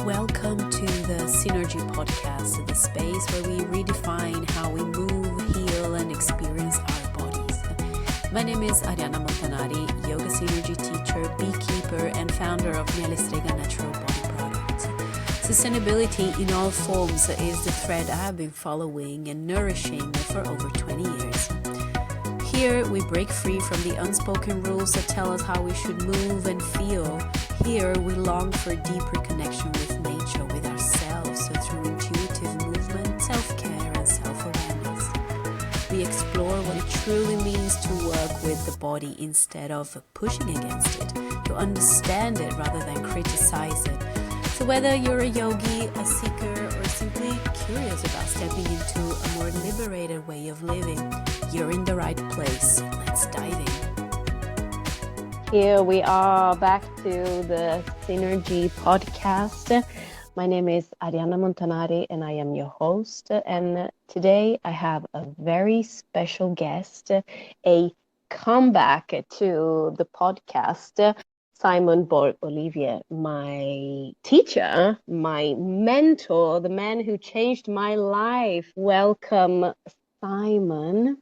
Welcome to the Synergy Podcast, the space where we redefine how we move, heal, and experience our bodies. My name is Arianna Montanari, yoga synergy teacher, beekeeper, and founder of Mielestrega Natural Body Products. Sustainability in all forms is the thread I have been following and nourishing for over 20 years. Here, we break free from the unspoken rules that tell us how we should move and feel. Here, we long for deeper connection with nature, with ourselves, through intuitive movement, self-care, and self-awareness. We explore what it truly means to work with the body instead of pushing against it, to understand it rather than criticize it. So whether you're a yogi, a seeker, or simply curious about stepping into a more liberated way of living, you're in the right place. Let's dive in. Here we are back to the Synergy Podcast. My name is Arianna Montanari and I am your host. And today I have a very special guest, a comeback to the podcast, Simon Borg-Olivier, my teacher, my mentor, the man who changed my life. Welcome, Simon.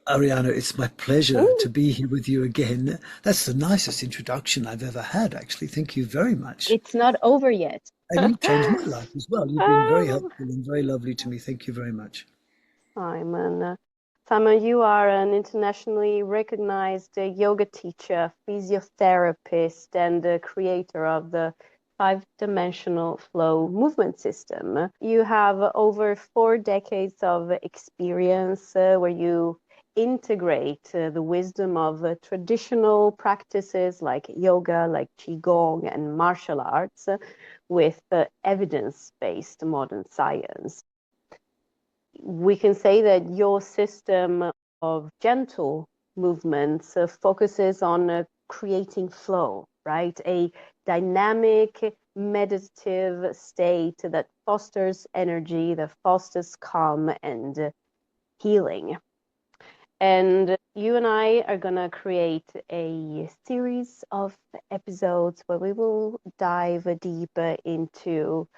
Arianna, it's my pleasure to be here with you again. That's the nicest introduction I've ever had, actually. Thank you very much. It's not over yet. And you've changed my life as well. You've been very helpful and very lovely to me. Thank you very much. Simon, you are an internationally recognized yoga teacher, physiotherapist, and the creator of the five-dimensional flow movement system. You have over 4 decades of experience where you integrate the wisdom of traditional practices like yoga, like qigong and martial arts with evidence-based modern science. We can say that your system of gentle movements focuses on creating flow, right? A dynamic, meditative state that fosters energy, that fosters calm and healing. And you and I are going to create a series of episodes where we will dive deeper into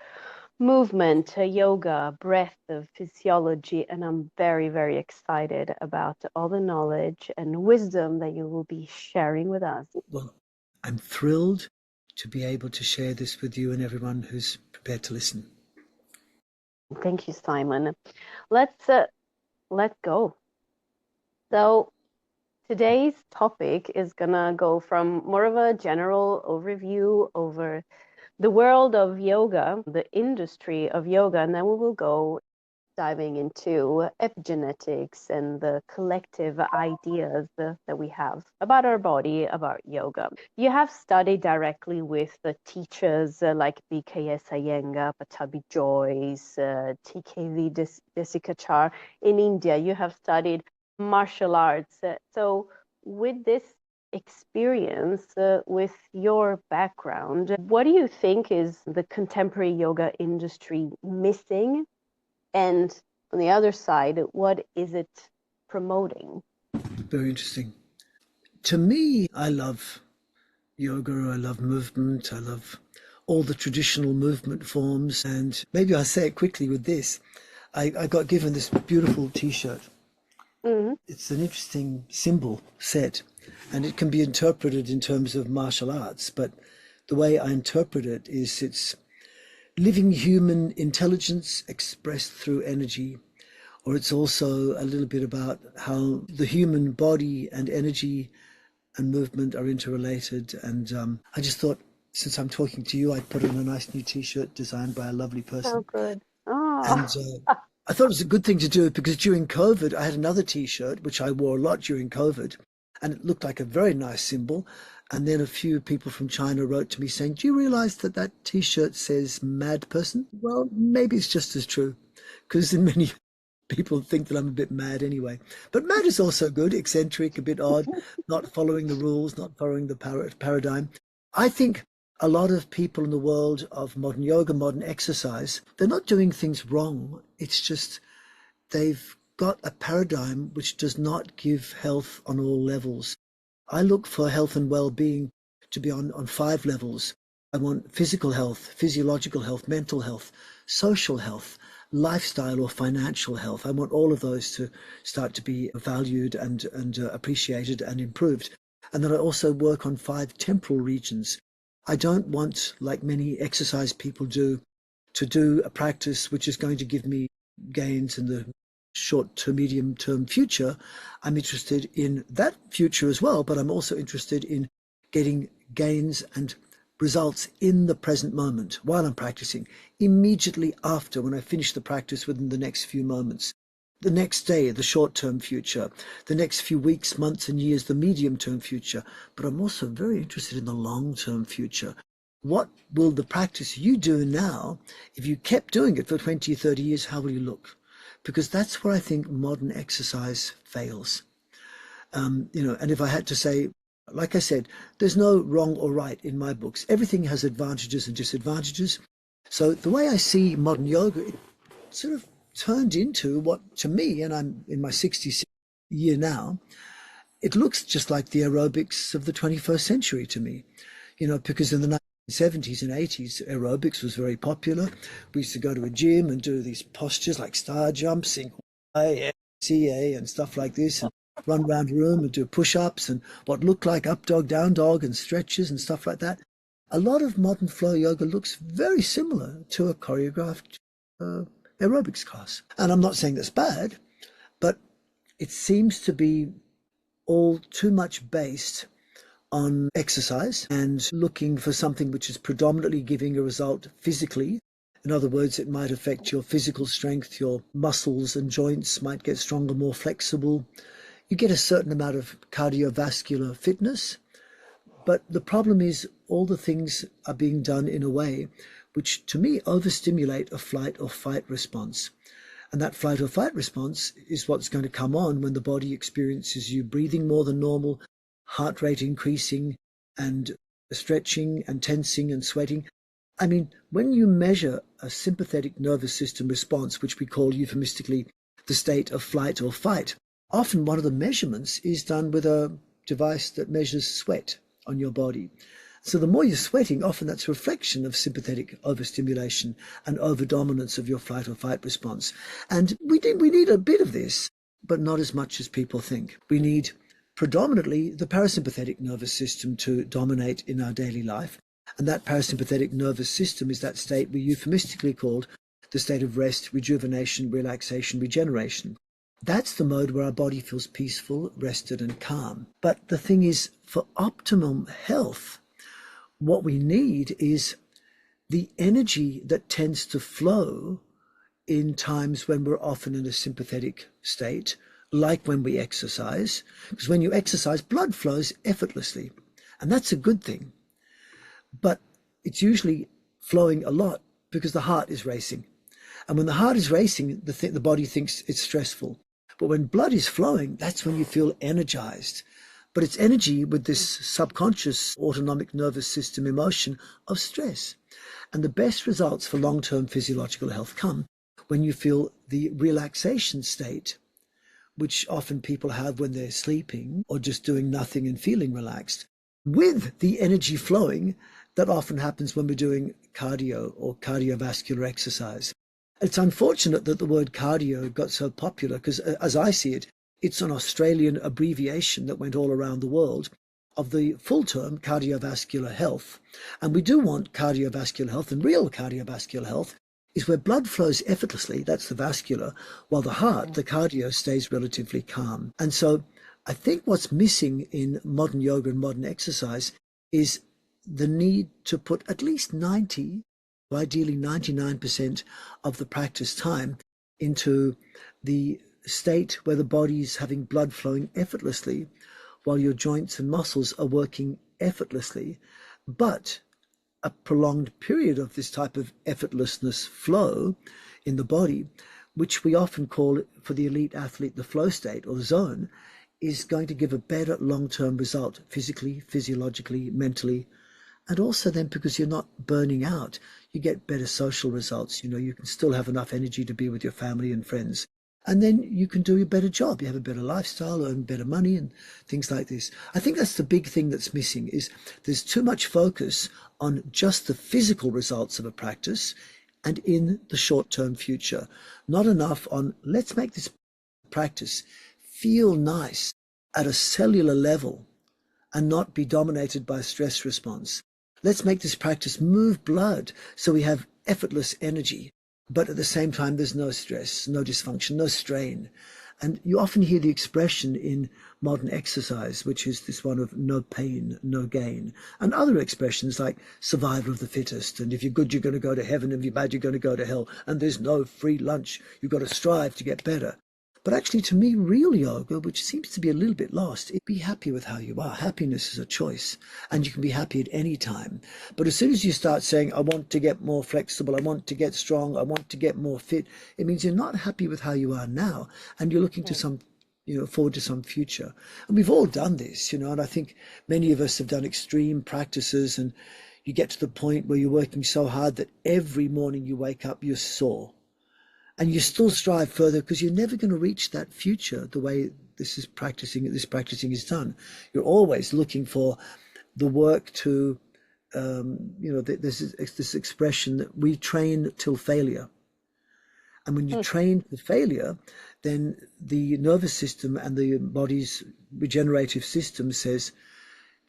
movement, yoga, breath, physiology, and I'm very, very excited about all the knowledge and wisdom that you will be sharing with us. Well, I'm thrilled to be able to share this with you and everyone who's prepared to listen. Thank you, Simon. Let's go. So today's topic is gonna go from more of a general overview over the world of yoga, the industry of yoga, and then we will go diving into epigenetics and the collective ideas that we have about our body, about yoga. You have studied directly with the teachers like BKS Iyengar, Patabi Joyce, TKV Desikachar in India. You have studied martial arts. So with this experience, with your background, what do you think is the contemporary yoga industry missing? And on the other side, what is it promoting? Very interesting. To me, I love yoga, I love movement, I love all the traditional movement forms. And maybe I'll say it quickly with this. I got given this beautiful T-shirt. Mm-hmm. It's an interesting symbol set, and it can be interpreted in terms of martial arts, but the way I interpret it is it's living human intelligence expressed through energy, or it's also a little bit about how the human body and energy and movement are interrelated. And I just thought, since I'm talking to you, I'd put on a nice new T-shirt designed by a lovely person. Oh, good. Oh. And I thought it was a good thing to do because during COVID, I had another T-shirt, which I wore a lot during COVID, and it looked like a very nice symbol. And then a few people from China wrote to me saying, do you realize that that T-shirt says mad person? Well, maybe it's just as true, because many people think that I'm a bit mad anyway. But mad is also good, eccentric, a bit odd, not following the rules, not following the paradigm. I think a lot of people in the world of modern yoga, modern exercise, they're not doing things wrong. It's just they've got a paradigm which does not give health on all levels. I look for health and well-being to be on 5 levels. I want physical health, physiological health, mental health, social health, lifestyle or financial health. I want all of those to start to be valued and appreciated and improved. And then I also work on 5 temporal regions. I don't want, like many exercise people do, to do a practice which is going to give me gains in the short to medium term future. I'm interested in that future as well, but I'm also interested in getting gains and results in the present moment while I'm practicing, immediately after, when I finish the practice, within the next few moments, the next day, the short-term future, the next few weeks, months and years, the medium-term future. But I'm also very interested in the long-term future. What will the practice you do now, if you kept doing it for 20, 30 years, how will you look? Because that's where I think modern exercise fails. And if I had to say, like I said, there's no wrong or right in my books. Everything has advantages and disadvantages. So the way I see modern yoga, it sort of turned into what, to me, and I'm in my 66th year now, it looks just like the aerobics of the 21st century to me. Because in the 1970s and 80s, aerobics was very popular. We used to go to a gym and do these postures like star jumps, sing CA and stuff like this, and run around the room and do push-ups and what looked like up dog, down dog and stretches and stuff like that. A lot of modern flow yoga looks very similar to a choreographed aerobics class. And I'm not saying that's bad, but it seems to be all too much based on exercise and looking for something which is predominantly giving a result physically. In other words, it might affect your physical strength, your muscles and joints might get stronger, more flexible. You get a certain amount of cardiovascular fitness, but the problem is all the things are being done in a way which, to me, overstimulate a flight or fight response. And that flight or fight response is what's going to come on when the body experiences you breathing more than normal, heart rate increasing, and stretching and tensing and sweating. I mean, when you measure a sympathetic nervous system response, which we call euphemistically the state of flight or fight, often one of the measurements is done with a device that measures sweat on your body. So the more you're sweating, often that's a reflection of sympathetic overstimulation and overdominance of your flight or fight response. And we need a bit of this, but not as much as people think. We need predominantly the parasympathetic nervous system to dominate in our daily life. And that parasympathetic nervous system is that state we euphemistically called the state of rest, rejuvenation, relaxation, regeneration. That's the mode where our body feels peaceful, rested, and calm. But the thing is, for optimum health, what we need is the energy that tends to flow in times when we're often in a sympathetic state, like when we exercise. Because when you exercise, blood flows effortlessly, and that's a good thing. But it's usually flowing a lot because the heart is racing. And when the heart is racing, the body thinks it's stressful. But when blood is flowing, that's when you feel energized. But it's energy with this subconscious autonomic nervous system emotion of stress. And the best results for long-term physiological health come when you feel the relaxation state, which often people have when they're sleeping or just doing nothing and feeling relaxed, with the energy flowing that often happens when we're doing cardio or cardiovascular exercise. It's unfortunate that the word cardio got so popular because, as I see it, it's an Australian abbreviation that went all around the world of the full term cardiovascular health. And we do want cardiovascular health, and real cardiovascular health is where blood flows effortlessly, that's the vascular, while the heart, the cardio, stays relatively calm. And so I think what's missing in modern yoga and modern exercise is the need to put at least 90, ideally 99% of the practice time into the state where the body is having blood flowing effortlessly while your joints and muscles are working effortlessly. But a prolonged period of this type of effortlessness flow in the body, which we often call, for the elite athlete, the flow state or the zone, is going to give a better long-term result physically, physiologically, mentally. And also then, because you're not burning out, you get better social results. You can still have enough energy to be with your family and friends. And then you can do a better job. You have a better lifestyle, earn better money and things like this. I think that's the big thing that's missing is there's too much focus on just the physical results of a practice and in the short-term future. Not enough on let's make this practice feel nice at a cellular level and not be dominated by stress response. Let's make this practice move blood so we have effortless energy, but at the same time, there's no stress, no dysfunction, no strain. And you often hear the expression in modern exercise, which is this one of no pain, no gain, and other expressions like survival of the fittest. And if you're good, you're going to go to heaven. If you're bad, you're going to go to hell. And there's no free lunch. You've got to strive to get better. But actually, to me, real yoga, which seems to be a little bit lost, is be happy with how you are. Happiness is a choice, and you can be happy at any time. But as soon as you start saying, I want to get more flexible, I want to get strong, I want to get more fit, it means you're not happy with how you are now, and you're looking to some, forward to some future. And we've all done this, and I think many of us have done extreme practices, and you get to the point where you're working so hard that every morning you wake up, you're sore. And you still strive further because you're never going to reach that future the way this practicing is done. You're always looking for the work to, there's this expression that we train till failure. And when you train to failure, then the nervous system and the body's regenerative system says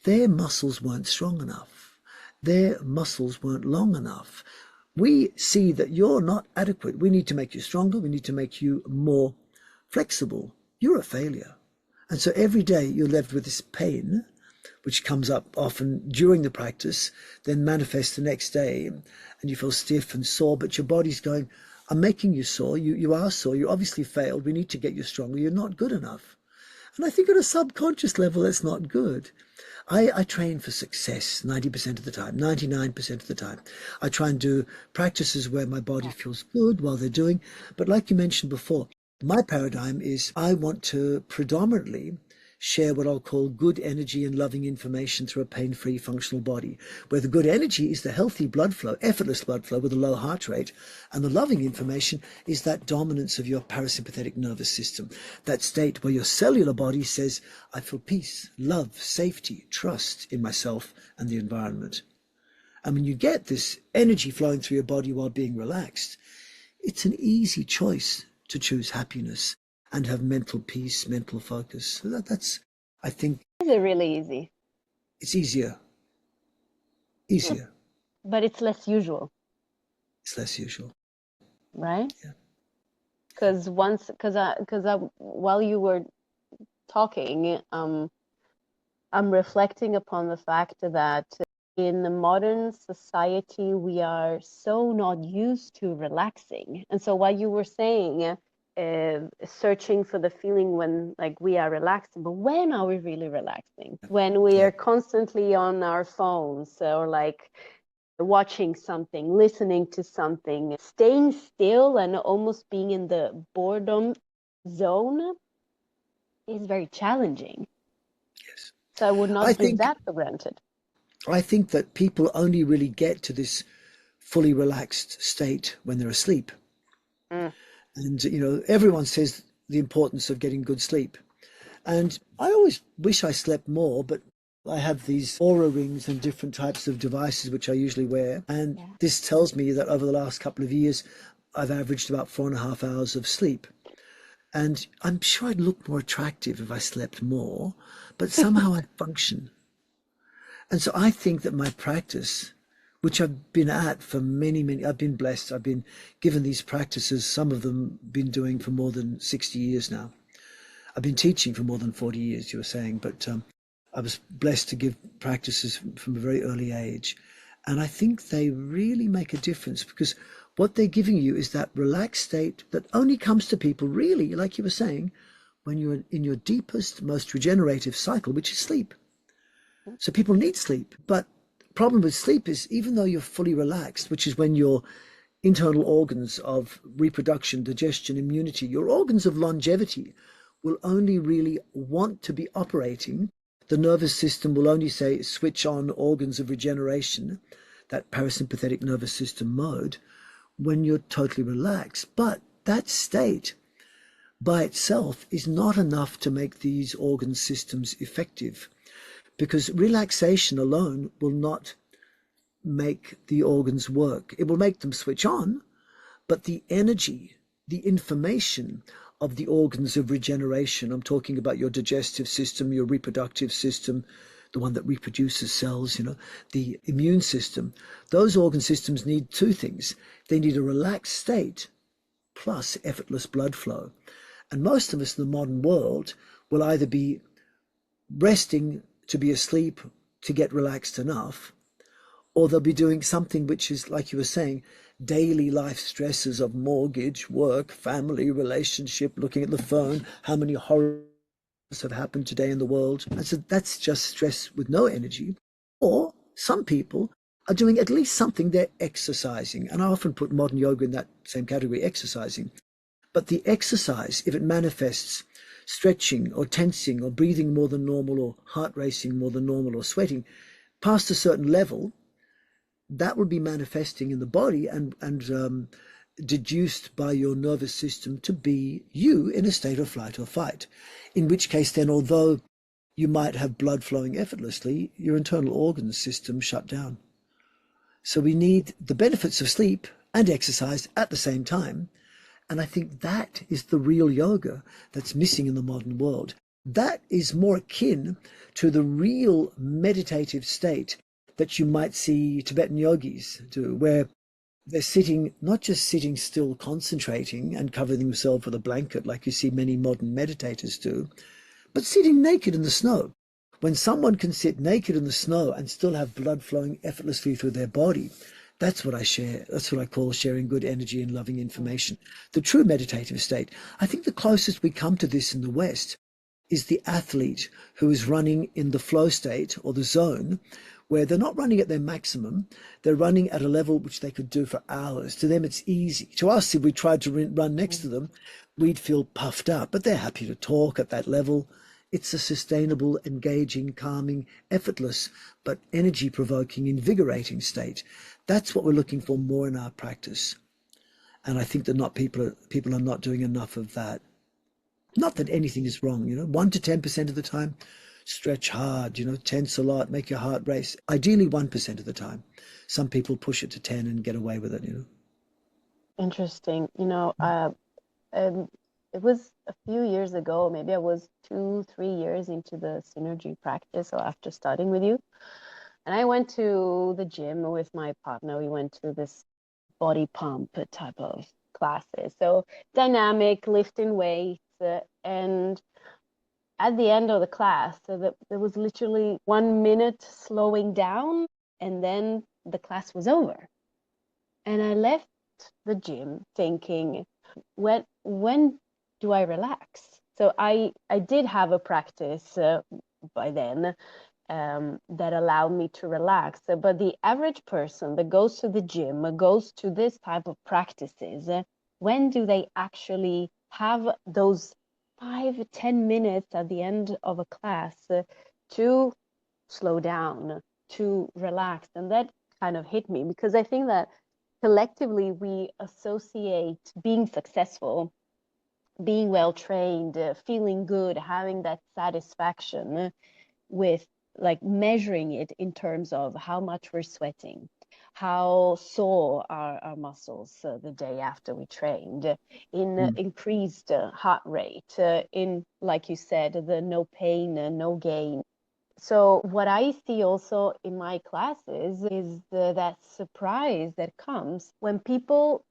their muscles weren't strong enough. Their muscles weren't long enough. We see that you're not adequate. We need to make you stronger. We need to make you more flexible. You're a failure. And so every day you're left with this pain, which comes up often during the practice, then manifests the next day, and you feel stiff and sore, but your body's going, I'm making you sore. You are sore. You obviously failed. We need to get you stronger. You're not good enough. And I think at a subconscious level, that's not good. I train for success 90% of the time, 99% of the time. I try and do practices where my body feels good while they're doing. But like you mentioned before, my paradigm is I want to predominantly share what I'll call good energy and loving information through a pain-free functional body, where the good energy is the healthy blood flow, effortless blood flow with a low heart rate, and the loving information is that dominance of your parasympathetic nervous system, that state where your cellular body says, I feel peace, love, safety, trust in myself and the environment. And when you get this energy flowing through your body while being relaxed, it's an easy choice to choose happiness and have mental peace, mental focus. So that's, I think... Is it really easy? It's easier. Easier. But it's less usual. It's less usual. Right? Yeah. Because while you were talking, I'm reflecting upon the fact that in the modern society, we are so not used to relaxing. And so while you were saying, searching for the feeling when we are relaxing, but when are we really relaxing? When we are constantly on our phones or watching something, listening to something, staying still and almost being in the boredom zone is very challenging. Yes. So I would not give that for granted. I think that people only really get to this fully relaxed state when they're asleep. And, everyone says the importance of getting good sleep. And I always wish I slept more, but I have these Aura rings and different types of devices, which I usually wear. And this tells me that over the last couple of years, I've averaged about 4.5 hours of sleep. And I'm sure I'd look more attractive if I slept more, but somehow I function. And so I think that my practice, which I've been at for many, I've been blessed. I've been given these practices, some of them been doing for more than 60 years now. I've been teaching for more than 40 years, you were saying, but I was blessed to give practices from a very early age. And I think they really make a difference because what they're giving you is that relaxed state that only comes to people really, like you were saying, when you're in your deepest, most regenerative cycle, which is sleep. So people need sleep, but the problem with sleep is even though you're fully relaxed, which is when your internal organs of reproduction, digestion, immunity, your organs of longevity will only really want to be operating. The nervous system will only say switch on organs of regeneration, that parasympathetic nervous system mode, when you're totally relaxed. But that state by itself is not enough to make these organ systems effective, because relaxation alone will not make the organs work. It will make them switch on, but the energy, the information of the organs of regeneration, I'm talking about your digestive system, your reproductive system, the one that reproduces cells, the immune system, those organ systems need two things. They need a relaxed state plus effortless blood flow. And most of us in the modern world will either be resting to be asleep to get relaxed enough, or they'll be doing something which is, like you were saying, daily life stresses of mortgage, work, family, relationship, looking at the phone, how many horrors have happened today in the world. And so that's just stress with no energy. Or some people are doing at least something, they're exercising. And I often put modern yoga in that same category, exercising. But the exercise, if it manifests stretching or tensing or breathing more than normal or heart racing more than normal or sweating, past a certain level, that will be manifesting in the body and deduced by your nervous system to be you in a state of flight or fight. In which case then, although you might have blood flowing effortlessly, your internal organ system shut down. So we need the benefits of sleep and exercise at the same time. And I think that is the real yoga that's missing in the modern world. That is more akin to the real meditative state that you might see Tibetan yogis do, where they're sitting, not just sitting still, concentrating and covering themselves with a blanket like you see many modern meditators do, but sitting naked in the snow. When someone can sit naked in the snow and still have blood flowing effortlessly through their body, that's what I share. That's what I call sharing good energy and loving information. The true meditative state. I think the closest we come to this in the West is the athlete who is running in the flow state or the zone, where they're not running at their maximum. They're running at a level which they could do for hours. To them, it's easy. To us, if we tried to run next to them, we'd feel puffed up, but they're happy to talk at that level. It's a sustainable, engaging, calming, effortless, but energy-provoking, invigorating state. That's what we're looking for more in our practice. And I think that people are not doing enough of that. Not that anything is wrong, 1 to 10% of the time, stretch hard, tense a lot, make your heart race. Ideally 1% of the time. Some people push it to 10 and get away with it. Interesting. It was a few years ago, maybe I was 2, 3 years into the synergy practice, or after starting with you. And I went to the gym with my partner. We went to this body pump type of classes. So dynamic, lifting weights. And at the end of the class, so there was literally 1 minute slowing down, and then the class was over. And I left the gym thinking, when do I relax? So I did have a practice by then that allowed me to relax. But the average person that goes to the gym, goes to this type of practices, when do they actually have those 5-10 minutes at the end of a class to slow down, to relax? And that kind of hit me, because I think that collectively we associate being successful, being well trained, feeling good, having that satisfaction with like measuring it in terms of how much we're sweating, how sore our muscles the day after we trained, in increased heart rate, in, like you said, the no pain, no gain. So what I see also in my classes is that surprise that comes when people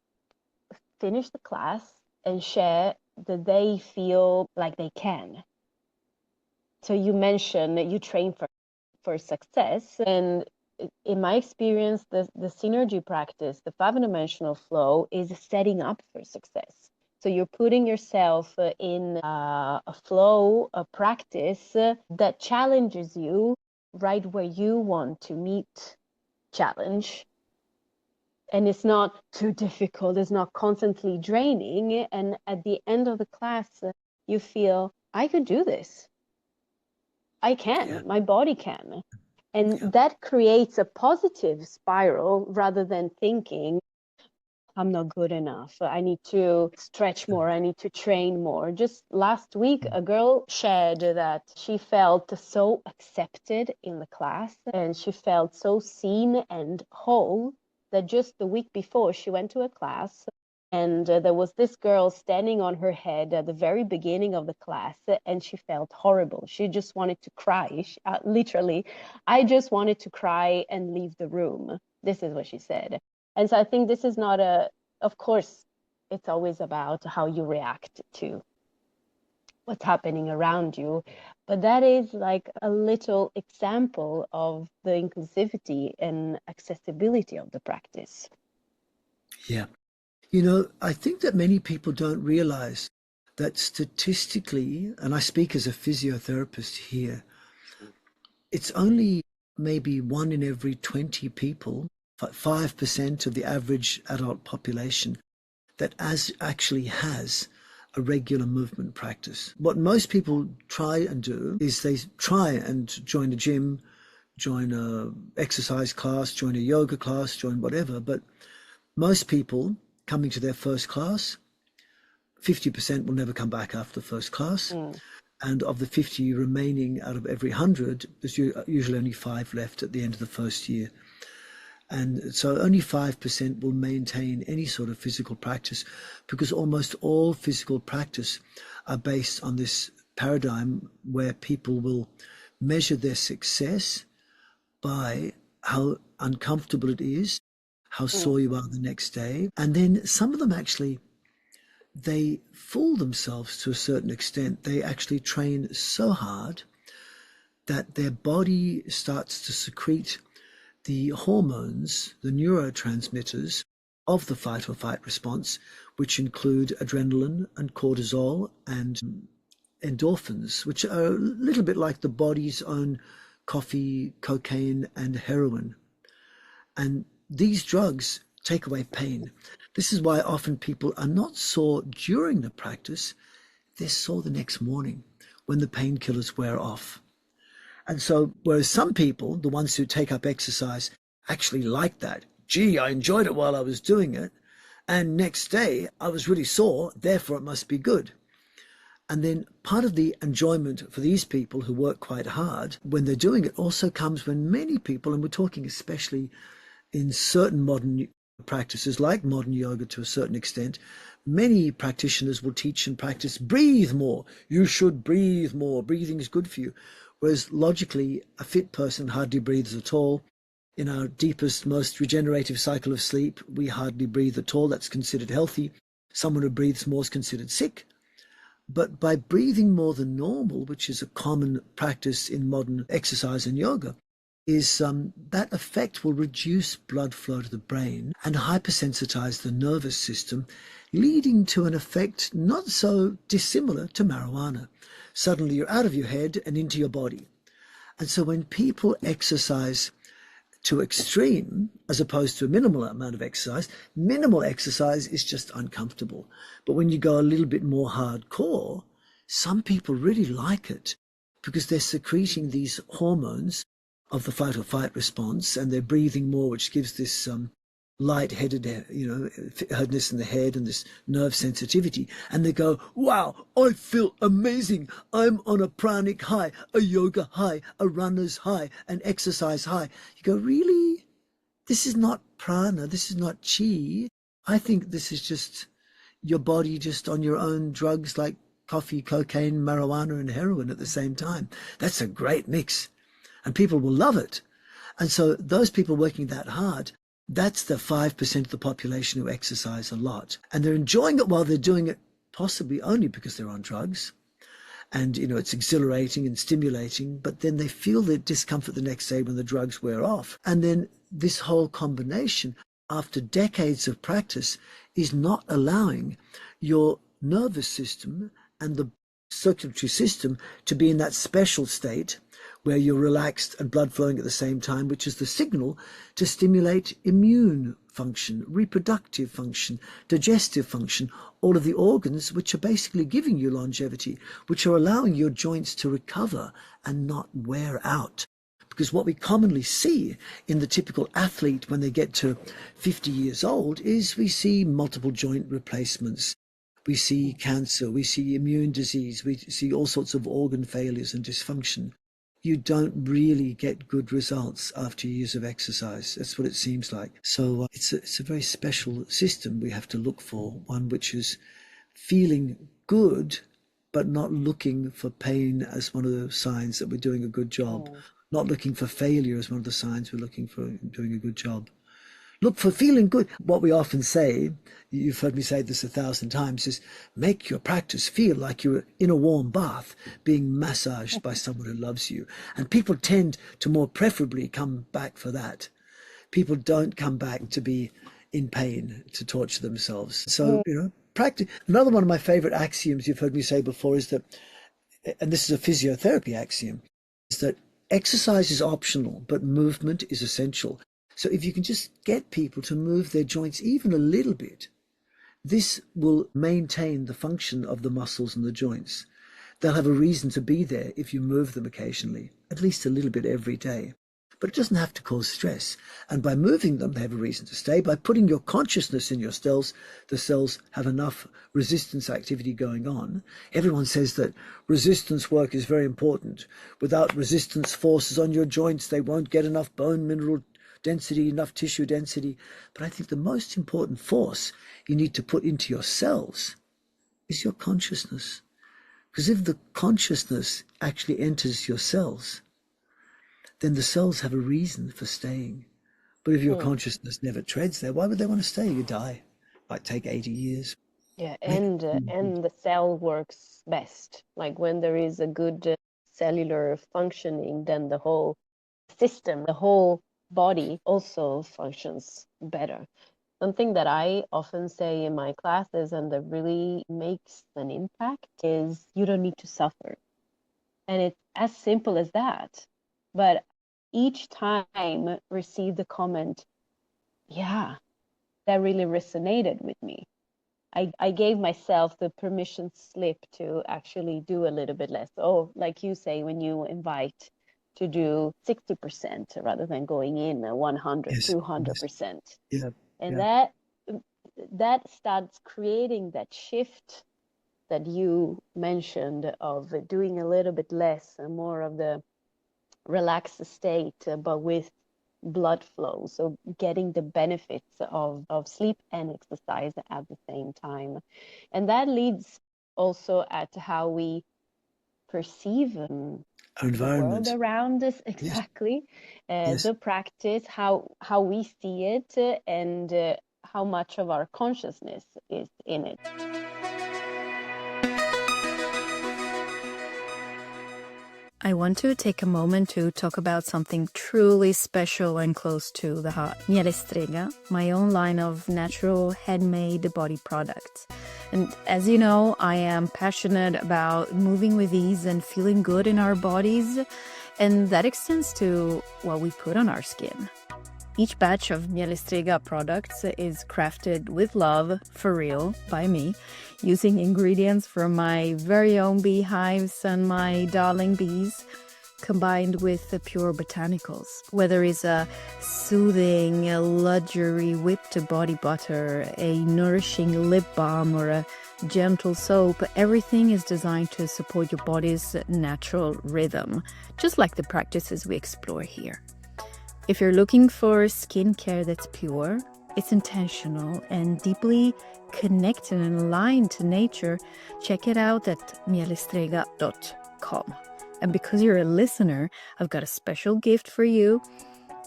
finish the class and share that they feel like they can. So you mentioned that you train for success, and in my experience, the synergy practice, the 5-dimensional flow, is setting up for success. So you're putting yourself in a flow, a practice that challenges you right where you want to meet challenge. And it's not too difficult, it's not constantly draining. And at the end of the class, you feel, I could do this. I can, my body can. And that creates a positive spiral rather than thinking, I'm not good enough. I need to stretch more. I need to train more. Just last week, a girl shared that she felt so accepted in the class and she felt so seen and whole that just the week before she went to a class and there was this girl standing on her head at the very beginning of the class and she felt horrible. She just wanted to cry. Literally, I just wanted to cry and leave the room. This is what she said. And so I think this is not of course, it's always about how you react to what's happening around you. But that is like a little example of the inclusivity and accessibility of the practice. Yeah. I think that many people don't realize that statistically, and I speak as a physiotherapist here, it's only maybe 1 in every 20 people, 5% of the average adult population, that actually has a regular movement practice. What most people try and do is they try and join a gym, join a exercise class, join a yoga class, join whatever. But most people coming to their first class, 50% will never come back after the first class. And of the 50 remaining out of every 100, there's usually only 5 left at the end of the first year. And so only 5% will maintain any sort of physical practice, because almost all physical practice are based on this paradigm where people will measure their success by how uncomfortable it is, how sore you are the next day. And then some of them actually, they fool themselves to a certain extent. They actually train so hard that their body starts to secrete the hormones, the neurotransmitters of the fight or flight response, which include adrenaline and cortisol and endorphins, which are a little bit like the body's own coffee, cocaine, and heroin. And these drugs take away pain. This is why often people are not sore during the practice, they're sore the next morning when the painkillers wear off. And so, whereas some people, the ones who take up exercise, actually like that. Gee, I enjoyed it while I was doing it. And next day, I was really sore, therefore it must be good. And then part of the enjoyment for these people who work quite hard when they're doing it also comes when many people, and we're talking especially in certain modern practices like modern yoga to a certain extent, many practitioners will teach and practice, breathe more. You should breathe more. Breathing is good for you. Whereas logically, a fit person hardly breathes at all. In our deepest, most regenerative cycle of sleep, we hardly breathe at all. That's considered healthy. Someone who breathes more is considered sick. But by breathing more than normal, which is a common practice in modern exercise and yoga, is that effect will reduce blood flow to the brain and hypersensitize the nervous system, leading to an effect not so dissimilar to marijuana. Suddenly you're out of your head and into your body. And so when people exercise to extreme, as opposed to a minimal amount of exercise, minimal exercise is just uncomfortable. But when you go a little bit more hardcore, some people really like it because they're secreting these hormones of the fight or flight response, and they're breathing more, which gives this light-headed, headedness in the head and this nerve sensitivity. And they go, wow, I feel amazing. I'm on a pranic high, a yoga high, a runner's high, an exercise high. You go, really? This is not prana. This is not chi. I think this is just your body just on your own drugs like coffee, cocaine, marijuana, and heroin at the same time. That's a great mix. And people will love it. And so those people working that hard, that's the 5% of the population who exercise a lot. And they're enjoying it while they're doing it, possibly only because they're on drugs. And, it's exhilarating and stimulating, but then they feel the discomfort the next day when the drugs wear off. And then this whole combination, after decades of practice, is not allowing your nervous system and the circulatory system to be in that special state where you're relaxed and blood flowing at the same time, which is the signal to stimulate immune function, reproductive function, digestive function, all of the organs which are basically giving you longevity, which are allowing your joints to recover and not wear out. Because what we commonly see in the typical athlete when they get to 50 years old is we see multiple joint replacements. We see cancer, we see immune disease, we see all sorts of organ failures and dysfunction. You don't really get good results after years of exercise. That's what it seems like. So it's a very special system we have to look for, one which is feeling good, but not looking for pain as one of the signs that we're doing a good job, not looking for failure as one of the signs we're looking for doing a good job. Look for feeling good. What we often say, you've heard me say this 1,000 times, is make your practice feel like you're in a warm bath being massaged by someone who loves you. And people tend to more preferably come back for that. People don't come back to be in pain, to torture themselves. So, practice. Another one of my favorite axioms you've heard me say before is that, and this is a physiotherapy axiom, is that exercise is optional, but movement is essential. So if you can just get people to move their joints even a little bit, this will maintain the function of the muscles and the joints. They'll have a reason to be there if you move them occasionally, at least a little bit every day. But it doesn't have to cause stress. And by moving them, they have a reason to stay. By putting your consciousness in your cells, the cells have enough resistance activity going on. Everyone says that resistance work is very important. Without resistance forces on your joints, they won't get enough bone mineral density, enough tissue density. But I think the most important force you need to put into your cells is your consciousness. Because if the consciousness actually enters your cells, then the cells have a reason for staying. But if your consciousness never treads there, why would they want to stay? You die. Might take 80 years. Yeah, and the cell works best. Like when there is a good cellular functioning, then the whole system, the whole body also functions better. Something that I often say in my classes and that really makes an impact is you don't need to suffer. And it's as simple as that. But each time receive the comment, yeah, that really resonated with me. I gave myself the permission slip to actually do a little bit less. Oh, like you say, when you invite to do 60% rather than going in 100, Yes, 200%. yes. Yeah, And yeah. that starts creating that shift that you mentioned of doing a little bit less and more of the relaxed state, but with blood flow. So getting the benefits of sleep and exercise at the same time. And that leads also at how we perceive Our the world environment. around us, Yes, exactly. yes. The practice, how we see it, and how much of our consciousness is in it. I want to take a moment to talk about something truly special and close to the heart. Miele Strega, my own line of natural handmade body products. And as you know, I am passionate about moving with ease and feeling good in our bodies, and that extends to what we put on our skin. Each batch of Miele Strega products is crafted with love, for real, by me, using ingredients from my very own beehives and my darling bees, combined with the pure botanicals. Whether it's a soothing, luxury whipped body butter, a nourishing lip balm, or a gentle soap, everything is designed to support your body's natural rhythm, just like the practices we explore here. If you're looking for skincare that's pure, it's intentional and deeply connected and aligned to nature, check it out at mielestrega.com. And because you're a listener, I've got a special gift for you.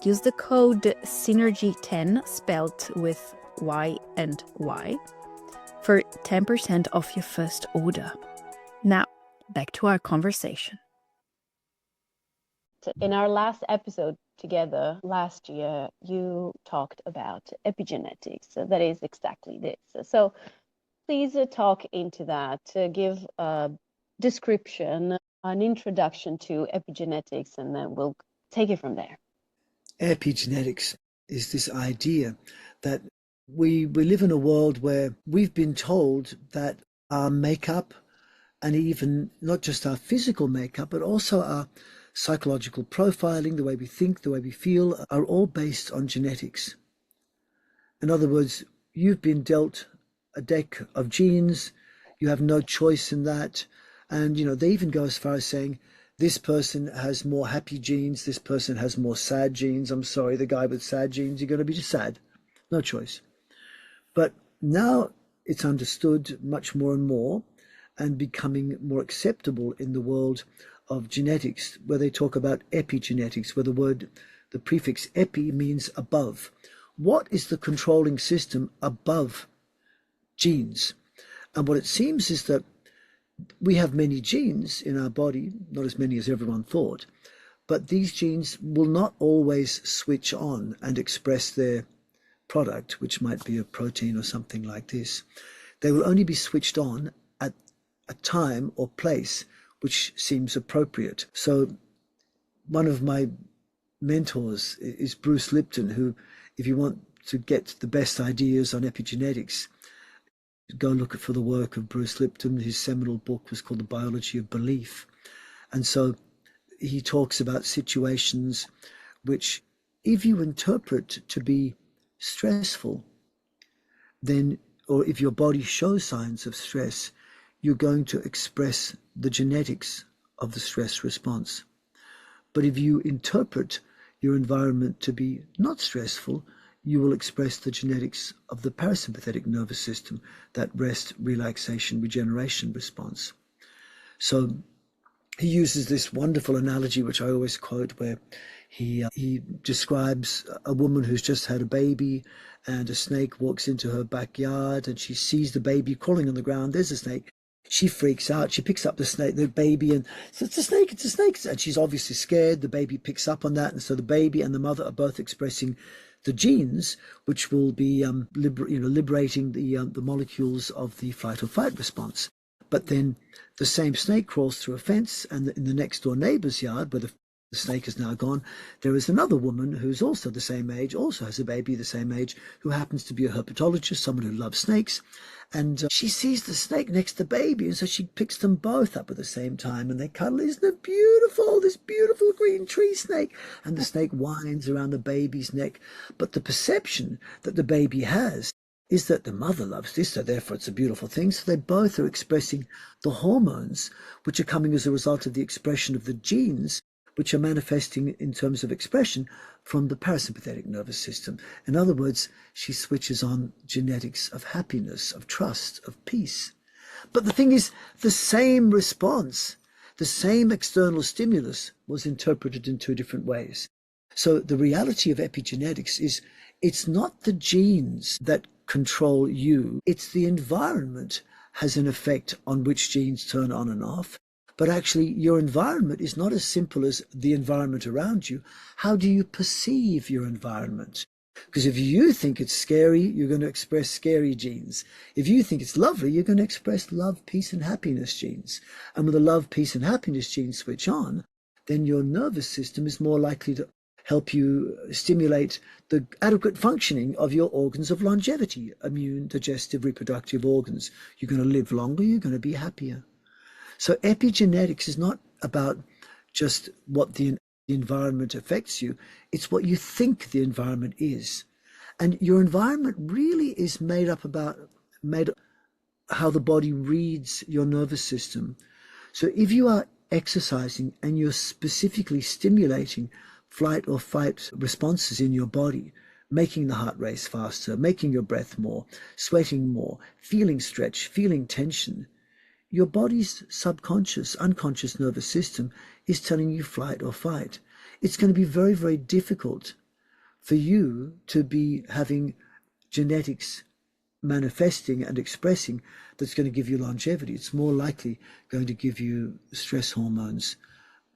Use the code SYNERGY10, spelled with Y and Y, for 10% off your first order. Now, back to our conversation. In our last episode together last year, you talked about epigenetics. That is exactly this. So please talk into that, give a description, an introduction to epigenetics, and then we'll take it from there. Epigenetics is this idea that we live in a world where we've been told that our makeup, and even not just our physical makeup, but also our psychological profiling, the way we think, the way we feel, are all based on genetics. In other words, you've been dealt a deck of genes, you have no choice in that. And, they even go as far as saying, this person has more happy genes, this person has more sad genes. I'm sorry, the guy with sad genes, you're going to be just sad. No choice. But now it's understood much more and more and becoming more acceptable in the world of genetics, where they talk about epigenetics, where the prefix epi means above. What is the controlling system above genes? And what it seems is that we have many genes in our body, not as many as everyone thought, but these genes will not always switch on and express their product, which might be a protein or something like this. They will only be switched on at a time or place which seems appropriate. So one of my mentors is Bruce Lipton, who, if you want to get the best ideas on epigenetics, go look for the work of Bruce Lipton. His seminal book was called The Biology of Belief. And so he talks about situations which, if you interpret to be stressful, then, or if your body shows signs of stress, you're going to express the genetics of the stress response. But if you interpret your environment to be not stressful, you will express the genetics of the parasympathetic nervous system, that rest, relaxation, regeneration response. So he uses this wonderful analogy, which I always quote, where he describes a woman who's just had a baby, and a snake walks into her backyard, and she sees the baby crawling on the ground. There's a snake. She freaks out. She picks up the baby, and says, "It's a snake! It's a snake!" And she's obviously scared. The baby picks up on that, and so the baby and the mother are both expressing the genes, which will be liberating the molecules of the flight or fight response. But then the same snake crawls through a fence, and in the next door neighbor's yard, where the snake is now gone, there is another woman who's also the same age, also has a baby the same age, who happens to be a herpetologist, someone who loves snakes. And she sees the snake next to the baby, and so she picks them both up at the same time, and they cuddle. Isn't it beautiful, this beautiful green tree snake? And the snake winds around the baby's neck. But the perception that the baby has is that the mother loves this, so therefore it's a beautiful thing. So they both are expressing the hormones, which are coming as a result of the expression of the genes, which are manifesting in terms of expression from the parasympathetic nervous system. In other words, she switches on genetics of happiness, of trust, of peace. But the thing is, the same response, the same external stimulus was interpreted in two different ways. So the reality of epigenetics is, it's not the genes that control you, it's the environment has an effect on which genes turn on and off. But actually, your environment is not as simple as the environment around you. How do you perceive your environment? Because if you think it's scary, you're going to express scary genes. If you think it's lovely, you're going to express love, peace, and happiness genes. And when the love, peace, and happiness genes switch on, then your nervous system is more likely to help you stimulate the adequate functioning of your organs of longevity, immune, digestive, reproductive organs. You're going to live longer, you're going to be happier. So epigenetics is not about just what the environment affects you. It's what you think the environment is. And your environment really is made up how the body reads your nervous system. So if you are exercising and you're specifically stimulating flight or fight responses in your body, making the heart race faster, making your breath more, sweating more, feeling stretch, feeling tension, your body's subconscious, unconscious nervous system is telling you flight or fight. It's going to be very, very difficult for you to be having genetics manifesting and expressing that's going to give you longevity. It's more likely going to give you stress hormones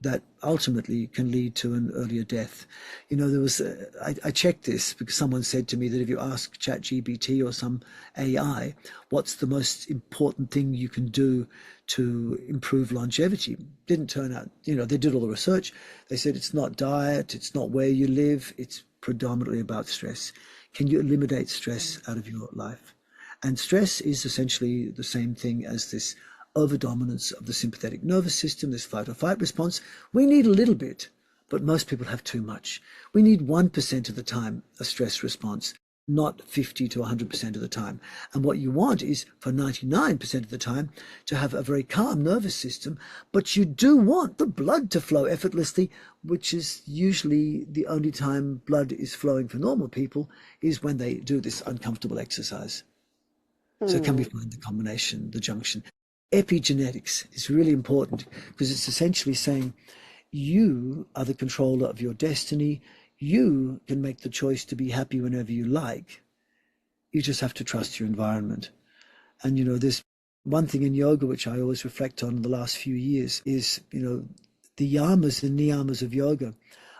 that ultimately can lead to an earlier death. I checked this because someone said to me that if you ask ChatGPT or some AI, what's the most important thing you can do to improve longevity? Didn't turn out, they did all the research. They said it's not diet, it's not where you live, it's predominantly about stress. Can you eliminate stress out of your life? And stress is essentially the same thing as this overdominance of the sympathetic nervous system, this fight or flight response. We need a little bit, but most people have too much. We need 1% of the time a stress response, not 50 to 100% of the time. And what you want is for 99% of the time to have a very calm nervous system, but you do want the blood to flow effortlessly, which is usually the only time blood is flowing for normal people is when they do this uncomfortable exercise. So can we find the combination, the junction? Epigenetics is really important because it's essentially saying you are the controller of your destiny. You can make the choice to be happy whenever you like. You just have to trust your environment. And, there's one thing in yoga which I always reflect on in the last few years is, the yamas and niyamas of yoga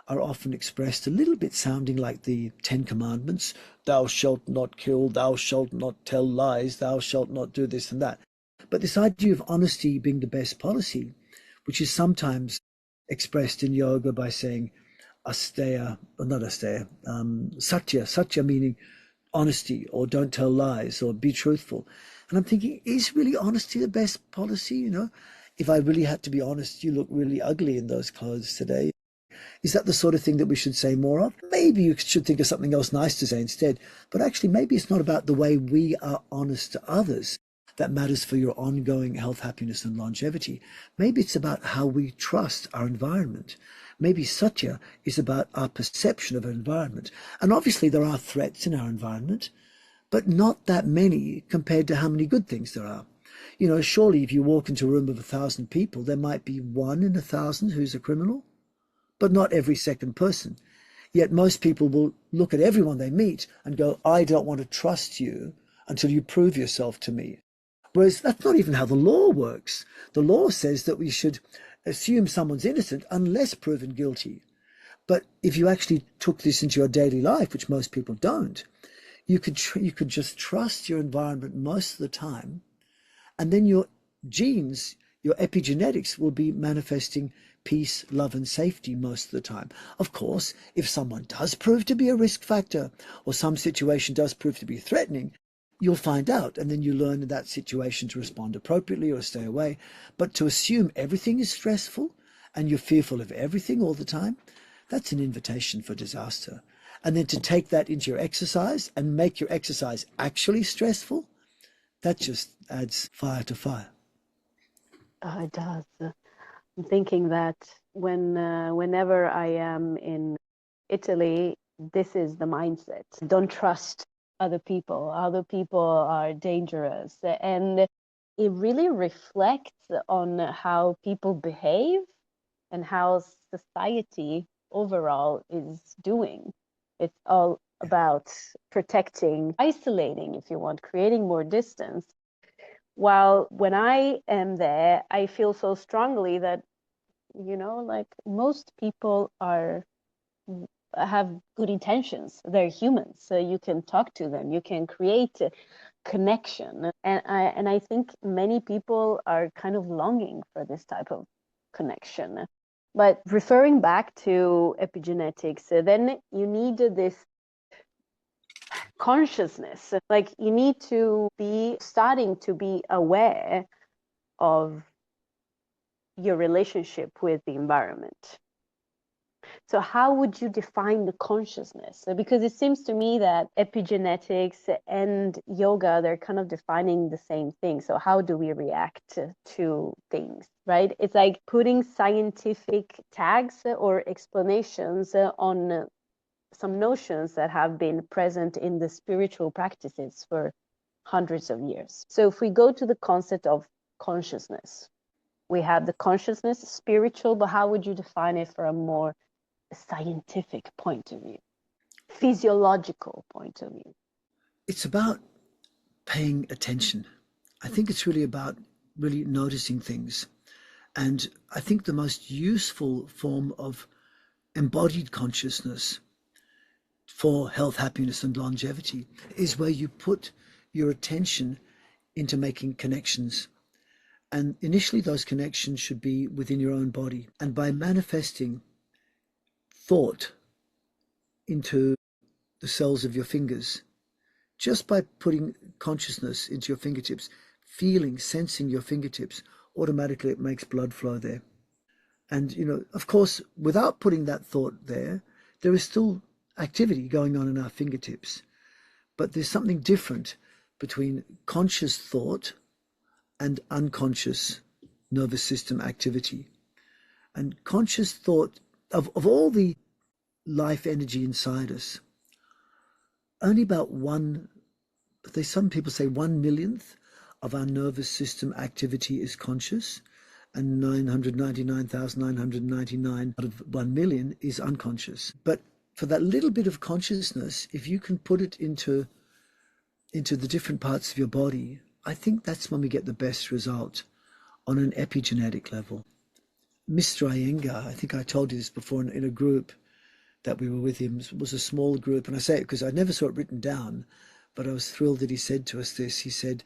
are often expressed a little bit sounding like the 10 Commandments. Thou shalt not kill, thou shalt not tell lies, thou shalt not do this and that. But this idea of honesty being the best policy, which is sometimes expressed in yoga by saying asteya, or not asteya, satya meaning honesty, or don't tell lies, or be truthful. And I'm thinking, is really honesty the best policy? If I really had to be honest, you look really ugly in those clothes today. Is that the sort of thing that we should say more of? Maybe you should think of something else nice to say instead. But actually, maybe it's not about the way we are honest to others that matters for your ongoing health, happiness, and longevity. Maybe it's about how we trust our environment. Maybe satya is about our perception of our environment. And obviously there are threats in our environment, but not that many compared to how many good things there are. Surely if you walk into a room of 1,000 people, there might be 1 in 1,000 who's a criminal, but not every second person. Yet most people will look at everyone they meet and go, I don't want to trust you until you prove yourself to me. Whereas that's not even how the law works. The law says that we should assume someone's innocent unless proven guilty. But if you actually took this into your daily life, which most people don't, you could just trust your environment most of the time, and then your genes, your epigenetics will be manifesting peace, love, and safety most of the time. Of course, if someone does prove to be a risk factor, or some situation does prove to be threatening, you'll find out, and then you learn in that situation to respond appropriately or stay away. But to assume everything is stressful and you're fearful of everything all the time, that's an invitation for disaster. And then to take that into your exercise and make your exercise actually stressful, that just adds fire to fire. It does. I'm thinking that whenever I am in Italy, this is the mindset. Don't trust other people. Other people are dangerous. And it really reflects on how people behave and how society overall is doing. It's all about protecting, isolating, if you want, creating more distance. While when I am there, I feel so strongly that, like most people have good intentions. They're humans, so you can talk to them, you can create a connection. And I think many people are kind of longing for this type of connection. But referring back to epigenetics, then you need this consciousness. Like you need to be starting to be aware of your relationship with the environment. So how would you define the consciousness? Because it seems to me that epigenetics and yoga, they're kind of defining the same thing. So how do we react to things, right? It's like putting scientific tags or explanations on some notions that have been present in the spiritual practices for hundreds of years. So if we go to the concept of consciousness, we have the consciousness, spiritual, but how would you define it from a more scientific point of view, physiological point of view? It's about paying attention. I think it's really about really noticing things. And I think the most useful form of embodied consciousness for health, happiness, and longevity is where you put your attention into making connections. And initially, those connections should be within your own body. And by manifesting thought into the cells of your fingers, just by putting consciousness into your fingertips, feeling, sensing your fingertips, automatically it makes blood flow there. And, of course, without putting that thought there, there is still activity going on in our fingertips. But there's something different between conscious thought and unconscious nervous system activity. And conscious thought, of all the life energy inside us, only about some people say 1/1,000,000th of our nervous system activity is conscious, and 999,999 out of 1,000,000 is unconscious. But for that little bit of consciousness, if you can put it into the different parts of your body, I think that's when we get the best result on an epigenetic level. Mr. Iyengar, I think I told you this before, in a group that we were with him, was a small group, and I say it because I never saw it written down, but I was thrilled that he said to us this. He said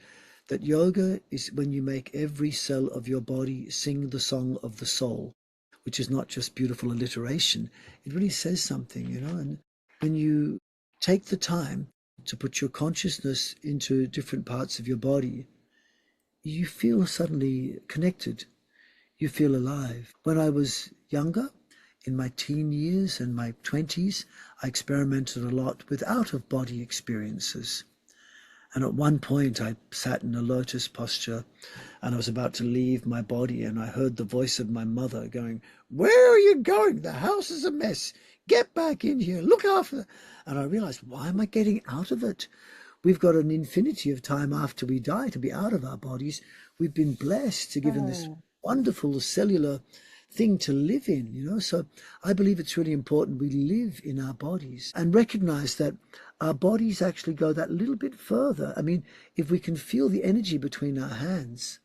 that yoga is when you make every cell of your body sing the song of the soul, which is not just beautiful alliteration. It really says something, and when you take the time to put your consciousness into different parts of your body, you feel suddenly connected. You feel alive. When I was younger, in my teen years and my 20s, I experimented a lot with out-of-body experiences. And at one point, I sat in a lotus posture and I was about to leave my body, and I heard the voice of my mother going, "Where are you going? The house is a mess. Get back in here. Look after." And I realized, why am I getting out of it? We've got an infinity of time after we die to be out of our bodies. We've been blessed to given this wonderful cellular thing to live in, So I believe it's really important we live in our bodies and recognize that our bodies actually go that little bit further. I mean, if we can feel the energy between our hands,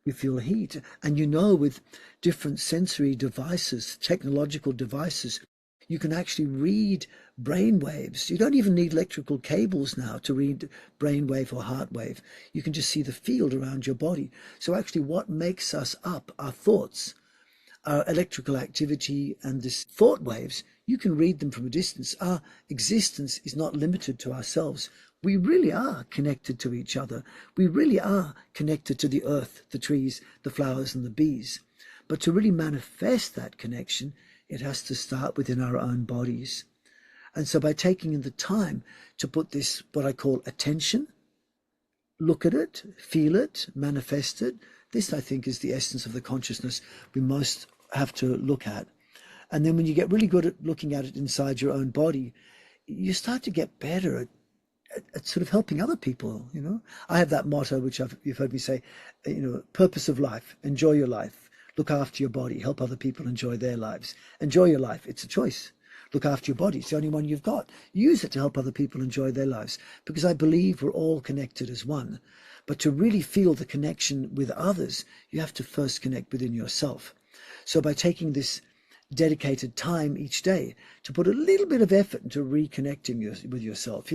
we feel heat. And with different sensory devices, technological devices, you can actually read brain waves. You don't even need electrical cables now to read brain wave or heart wave. You can just see the field around your body. So actually what makes us up, our thoughts, our electrical activity, and this thought waves, you can read them from a distance. Our existence is not limited to ourselves. We really are connected to each other. We really are connected to the earth, the trees, the flowers, and the bees. But to really manifest that connection, it has to start within our own bodies. And so by taking the time to put this, what I call attention, look at it, feel it, manifest it, this, I think, is the essence of the consciousness we most have to look at. And then when you get really good at looking at it inside your own body, you start to get better at sort of helping other people, I have that motto, which you've heard me say, purpose of life, enjoy your life, look after your body, help other people enjoy their lives. Enjoy your life, it's a choice. Look after your body, it's the only one you've got. Use it to help other people enjoy their lives, because I believe we're all connected as one. But to really feel the connection with others, you have to first connect within yourself. So by taking this dedicated time each day to put a little bit of effort into reconnecting with yourself.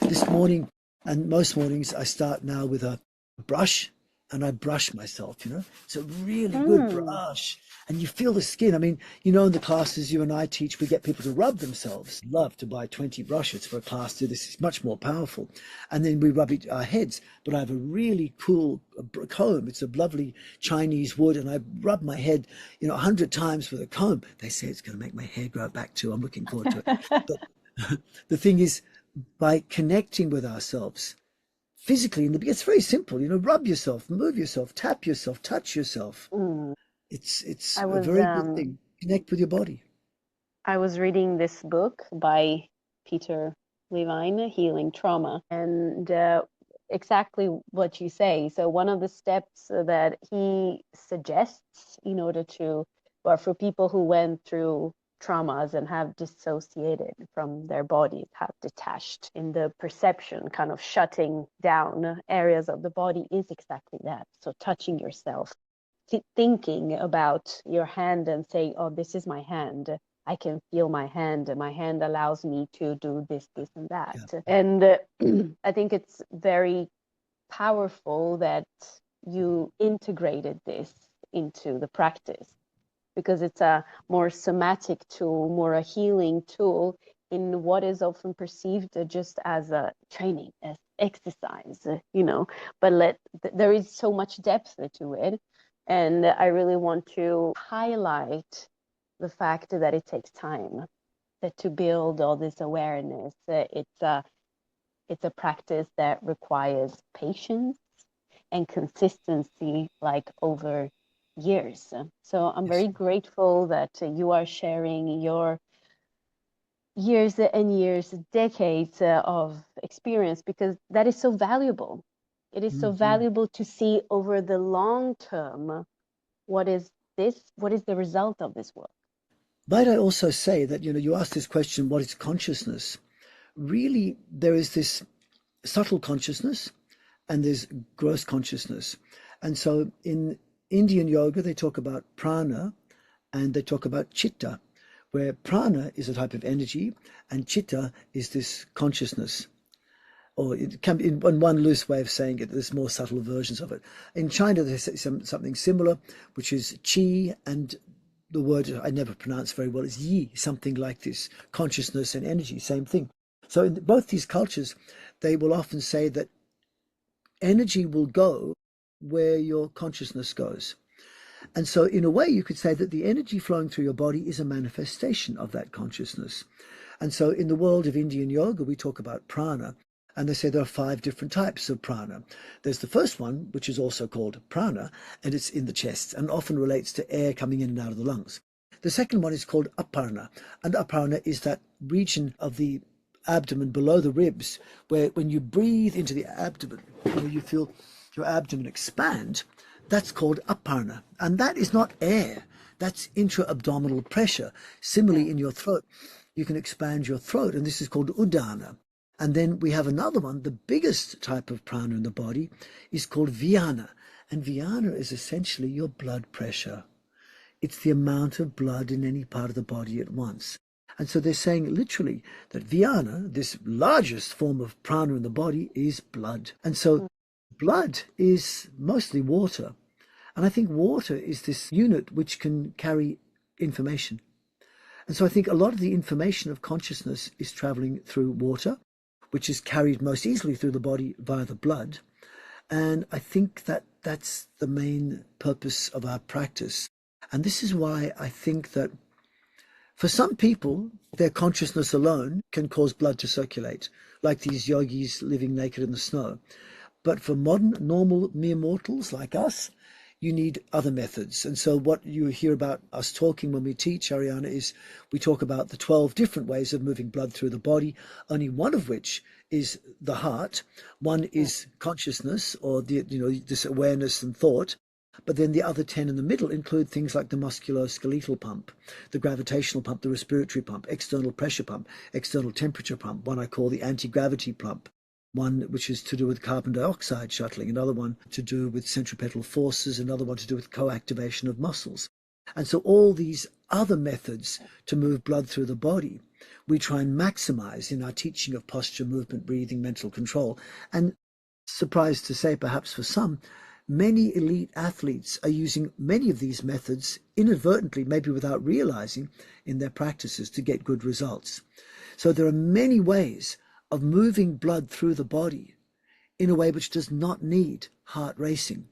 This morning and most mornings I start now with a brush, and I brush myself, It's a really good brush. And you feel the skin. In the classes you and I teach, we get people to rub themselves. Love to buy 20 brushes for a class to do this. It's much more powerful. And then we rub our heads. But I have a really cool comb. It's a lovely Chinese wood. And I rub my head, 100 times with a comb. They say it's going to make my hair grow back too. I'm looking forward to it. But the thing is, by connecting with ourselves, physically, it's very simple, rub yourself, move yourself, tap yourself, touch yourself. It's a very good thing. Connect with your body. I was reading this book by Peter Levine, Healing Trauma, and exactly what you say. So one of the steps that he suggests in order to, or for people who went through traumas and have dissociated from their bodies, have detached in the perception, kind of shutting down areas of the body, is exactly that. So touching yourself, thinking about your hand and saying, oh, this is my hand. I can feel my hand, and my hand allows me to do this, this, and that. Yeah. And I think it's very powerful that you integrated this into the practice, because it's a more somatic tool, more a healing tool in what is often perceived just as a training, as exercise, but there is so much depth to it. And I really want to highlight the fact that it takes time, that to build all this awareness, it's a practice that requires patience and consistency, like over years. So I'm very grateful that you are sharing your years and years, decades of experience, because that is so valuable. It is so valuable to see over the long term what is the result of this work. Might I also say that, you asked this question, what is consciousness? Really, there is this subtle consciousness and there's gross consciousness. And so in Indian yoga, they talk about prana and they talk about chitta, where prana is a type of energy and chitta is this consciousness. Or it can be, in one loose way of saying it, there's more subtle versions of it. In China, there's something similar, which is qi, and the word I never pronounce very well is yi, something like this, consciousness and energy, same thing. So in both these cultures, they will often say that energy will go where your consciousness goes. And so in a way, you could say that the energy flowing through your body is a manifestation of that consciousness. And so in the world of Indian yoga, we talk about prana, and they say there are 5 different types of prana. There's the first one, which is also called prana, and it's in the chest and often relates to air coming in and out of the lungs. The second one is called aparna, and aparna is that region of the abdomen below the ribs, where when you breathe into the abdomen, you feel your abdomen expand. That's called aparna, and that is not air. That's intra-abdominal pressure. Similarly, in your throat, you can expand your throat, and this is called udana. And then we have another one, the biggest type of prana in the body is called vyana. And vyana is essentially your blood pressure. It's the amount of blood in any part of the body at once. And so they're saying literally that vyana, this largest form of prana in the body, is blood. And so blood is mostly water. And I think water is this unit which can carry information. And so I think a lot of the information of consciousness is traveling through water, which is carried most easily through the body via the blood. And I think that that's the main purpose of our practice. And this is why I think that for some people, their consciousness alone can cause blood to circulate, like these yogis living naked in the snow. But for modern, normal, mere mortals like us, you need other methods. And so what you hear about us talking when we teach, Arianna, is we talk about the 12 different ways of moving blood through the body, only one of which is the heart. One is consciousness, or this awareness and thought. But then the other 10 in the middle include things like the musculoskeletal pump, the gravitational pump, the respiratory pump, external pressure pump, external temperature pump, one I call the anti-gravity pump, one which is to do with carbon dioxide shuttling, another one to do with centripetal forces, another one to do with co-activation of muscles. And so all these other methods to move blood through the body, we try and maximize in our teaching of posture, movement, breathing, mental control. And surprised to say, perhaps for some, many elite athletes are using many of these methods inadvertently, maybe without realizing, in their practices to get good results. So there are many ways of moving blood through the body in a way which does not need heart racing.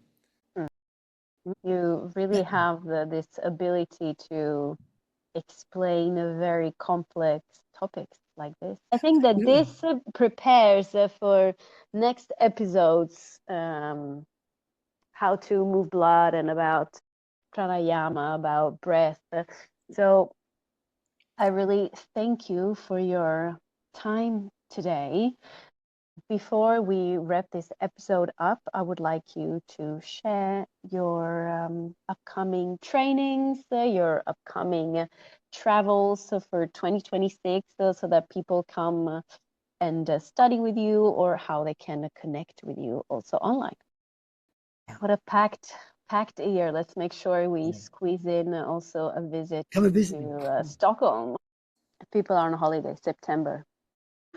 You really have this ability to explain a very complex topics like this. I think that this prepares for next episodes, how to move blood and about pranayama, about breath. So I really thank you for your time today. Before we wrap this episode up, I would like you to share your upcoming trainings, your upcoming travels for 2026, so that people come and study with you, or how they can connect with you also online. What a packed year. Let's make sure we squeeze in also a visit to Stockholm. People are on holiday, September.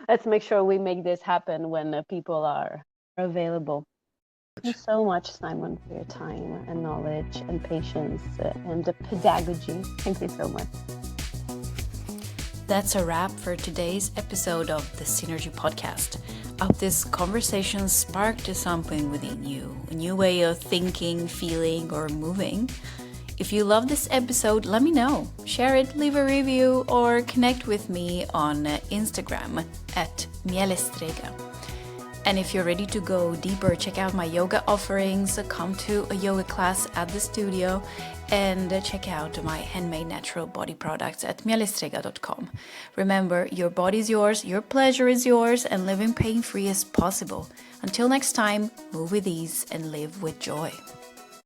Let's make sure we make this happen when people are available. Thank you so much, Simon, for your time and knowledge and patience and the pedagogy. Thank you so much. That's a wrap for today's episode of the Synergy Podcast. I hope this conversation sparked something within you, a new way of thinking, feeling, or moving. If you love this episode, let me know. Share it, leave a review, or connect with me on Instagram at Mielestrega. And if you're ready to go deeper, check out my yoga offerings, come to a yoga class at the studio, and check out my handmade natural body products at mielestrega.com. Remember, your body is yours, your pleasure is yours, and living pain-free is possible. Until next time, move with ease and live with joy.